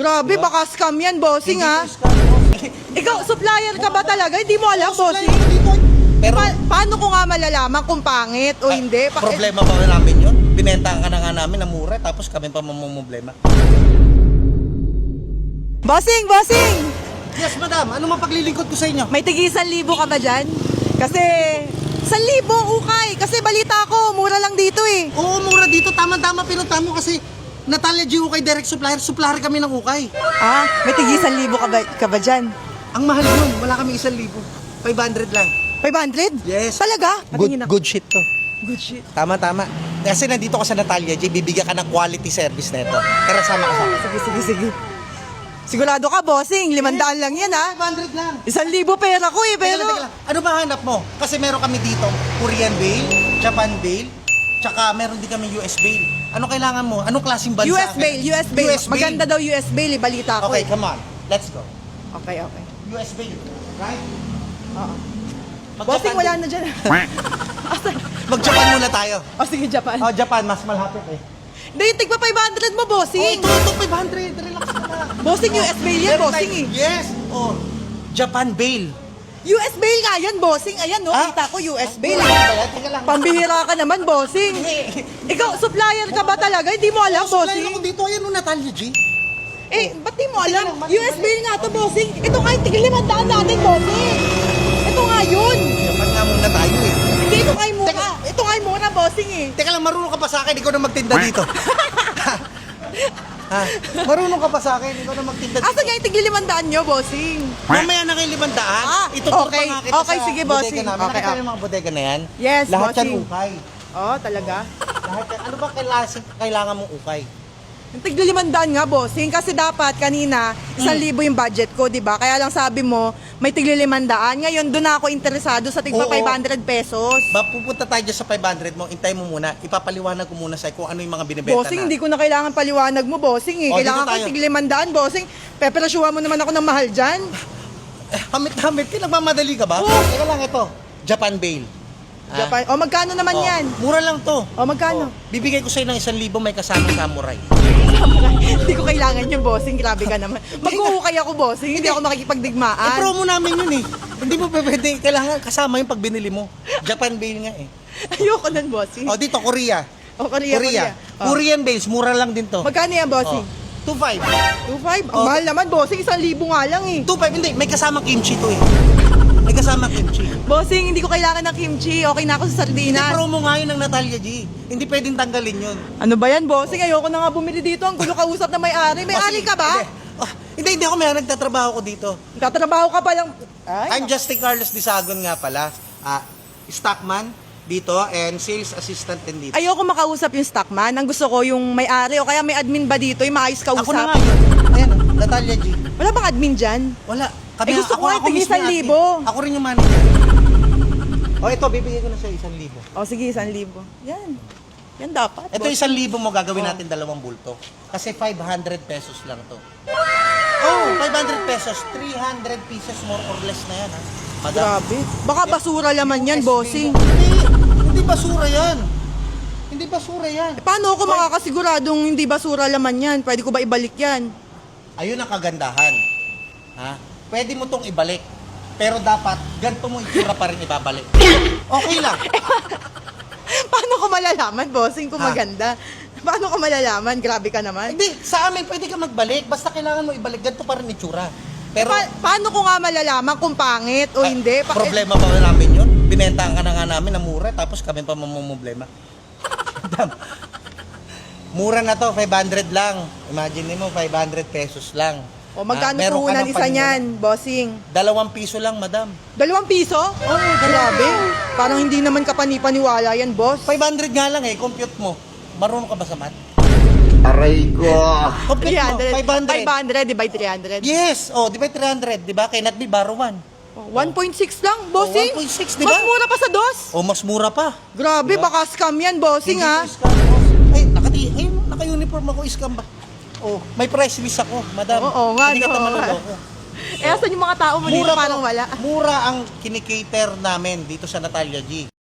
Grabe, Diba? baka scam yan, bossing, ha? Hindi ko scam, boss. Ikaw, supplier ka ba talaga? Hindi mo alam, bossing? Pero, Paano ko nga malalaman kung pangit o hindi? problema ba namin yun? Binenta ka na nga namin ng mura, tapos kami pa mamumblema. Bossing, bossing! Yes, madam. Ano mapaglilingkod ko sa inyo? May tigi 1,000 ka ba dyan? Kasi, 1,000 ukay. Kasi balita ko, mura lang dito eh. Oo, mura dito. Tama-tama, pero tamo kasi Natalia G. Ukay Direct Supplier. Supplier kami ng ukay. Ah, may tigi 1,000 ka ba dyan? Ang mahal yun. Wala kami 1,000. 500 lang. 500? Yes. Talaga? Patingin ako. Good shit to. Good shit. Tama-tama. Kasi nandito ka sa Natalia G. Bibigyan ka ng quality service na ito. Tara, sama ka sa akin. Sige. Sigurado ka, bossing. 500 lang yan, ha? 500 lang. 1,000 pera ko eh, pero... Teka lang. Ano ba hanap mo? Kasi meron kami dito, Korean bail, Japan bail, tsaka meron din kami US bail. Ano kailangan mo? Anong klaseng bansa? US bail. Maganda daw US bail, eh, balita ko. Okay, eh. come on. Let's go. Okay. US bail, right? Oo. Mag-Japan Bossing, wala bail. na dyan. Mag-Japan muna tayo. O, sige, Japan. Oh, Japan, mas malapit eh. Hindi, tigpa 500 mo, Oh, bossing. ito, 500. Relax ka na. Bossing, US bail yan, Meron bossing tayo- eh. Yes. Oh, Japan bail. US bail nga yan, bossing. Ayan, no? Ah? Kita ko US bail. Teka lang. Pambihira ka naman, bossing. Ikaw, supplier ka ba talaga? Hindi mo alam, Supply bossing? ako dito. Ayan o, Natalia G. Eh, ba't di mo alam? Mali. US bail nga to, bossing. Ito nga yung tigil 500 natin, bossing. Ito nga yun. Japan nga muna tayo eh. Hindi, ito nga yung mura. Ito nga yung mura, bossing eh. Teka lang, marunong ka pa sa akin, ikaw na magtinda dito. Ha? Marunong ka pa sa akin, ikaw na magtinda dito. Asan nga yung tigil 500 nyo, bossing? Mamaya na kayo 500. Ah, Itutur okay. pa nga kita Okay, sa sige, bodega bossing. namin. Okay, Nakita yung mga bodega na yan? Yes, Lahat bossing. yan ukay. Oh, talaga? Lahat yan. Ano ba kailangan mong ukay? Yung tigil 500 nga, bossing. Kasi dapat kanina, 1,000 yung budget ko, di ba? Kaya lang sabi mo, may tigil 500. Ngayon, doon ako interesado sa tigpa Oo. 500 pesos. Ba, pupunta tayo dyan sa 500 mo, intay mo muna, ipapaliwanag ko muna sa'yo kung ano yung mga binibenta Bossing, na. hindi ko na kailangan paliwanag mo, bossing eh. O, Kailangan dito ko tayo. tigil 500, bossing. Peperasuhan mo naman ako ng mahal dyan. Hamit-hamit ka, nagmamadali ka ba? Oo. Teka lang, ito, Japan bail. Ah. Japan. O, magkano naman Oh, yan? Mura lang to. O, magkano? Bibigay ko sa'yo ng 1,000 may kasamang samurai. Hindi ko kailangan yung bossing. Grabe ka naman. Mag-uukay ako, bossing. Hindi ako makikipagdigmaan. Promo namin yun eh. Hindi mo pwede, kailangan kasama yung pag binili mo. Japan bail nga eh. Ayoko nun, bossing. O dito, Korea. O, Korea. O. Korean bails, mura lang din to. Magkano yan, bossing? 2.5. 2,500? Ang Oh. mahal naman, bossing. 1,000 nga lang eh. 2.5, hindi. May kasamang kimchi to eh. May kasamang kimchi. Bossing, hindi ko kailangan ng kimchi. Okay na ako sa Hindi, sardinas. promo nga yun ng Natalia G. Hindi pwedeng tanggalin yun. Ano ba yan, bossing? Ayoko na nga bumili dito. Ang gulo kausap na may-ari. May-ari ka ba? Hindi ako may nagtatrabaho ko dito. Tatrabaho ka pa lang. Ay, I'm Justin Carlos Disagon nga pala. Stockman dito and sales assistant din dito. ayoko makausap yung stockman. Ang gusto ko yung may-ari o kaya may admin ba dito, yung maayos kausap. Ako na nga yun. Ayan, Natalia G. Wala bang admin dyan? Wala. Eh, gusto ko nga tigil mismo yung 1,000. admin. Ako rin yung manager. Ito, bibigyan ko na siya 1,000. O sige, 1,000. Yan. Yan dapat. Ito boss. 1,000 mo gagawin natin 2 bulto. Kasi 500 pesos lang to. Oh, 500 pesos. 300 pieces more or less na yan ha. Madam. Grabe. Baka basura laman yan, bossing. Hindi basura yan. Hindi basura yan. Paano ako makakasiguradong hindi basura laman yan? Pwede ko ba ibalik yan? Ayun ang kagandahan. Ha? Pwede mo tong ibalik. Pero dapat, ganito mo itsura pa rin ibabalik. Okay lang. Paano ko malalaman, bossing, kung Ha? maganda? Paano ko malalaman? Grabe ka naman. Hindi, sa amin pwede ka magbalik. Basta kailangan mo ibalik. Ganito pa rin itsura. Pero, Paano ko nga malalaman kung pangit o hindi? problema ba namin yun? Binenta ka na nga namin ng mura, tapos kami pa mamumblema. Madam, mura na to, 500 lang. Imagine mo, 500 pesos lang. O magkano Meron ka puhunan ng isa panimula. niyan, bossing? 2 piso lang, madam. 2 piso? Oh, grabe. Parang hindi naman kapani-paniwala yan, boss. 500 nga lang eh, compute mo. Marunong ka ba sa math? Aray ko. Compute mo, 500. 500 divide 300. Yes, di ba 300, di ba? Cannot be borrow 1. Oh, 1.6 lang, bossing. 1.6, di ba? Mas mura pa sa dos. Mas mura pa. Grabe, baka scam yan, bossing, Hindi ha? ko scam, boss. Ay, naka-uniform ako, scam ba? May price list ako, madam. Oo nga, Hindi ka no. manloloko. Eh, asan yung mga tao mo dito? to. Parang wala. Mura ang kinikater namin dito sa Natalia G.